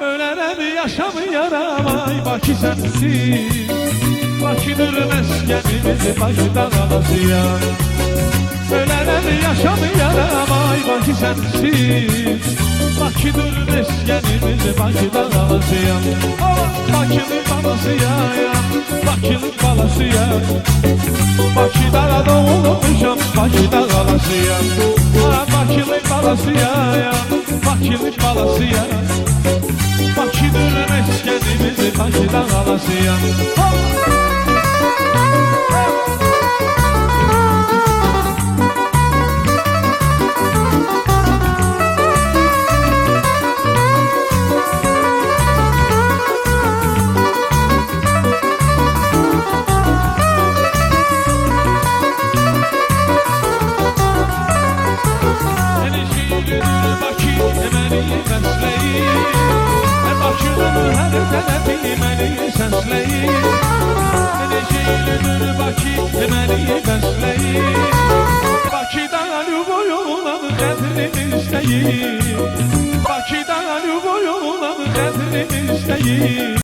Ölərəm yaşamayaram ay Bakı sənsiz. Bakıdır məskənimiz, Bakıda qalacağam. Ölərəm yaşamayaram ay Bakı sənsiz. Bakıdır məskənimiz, Bakıda qalacağam. Bakının balasıyam, Bakının balasıyam. Bakıda doğulmuşam, Bakıda qalacağam. Bakının balasıyam, Bakının balasıyam. Bakıdır məskənimiz, Bakıda qalacağam. Bakıdır hər tərəfi məni səsləyir. Necədir Bakı məni bəsləyir. Bakıdan lüboy olan qədrimi istəyir. Bakıdan lüboy olan qədrimi istəyir.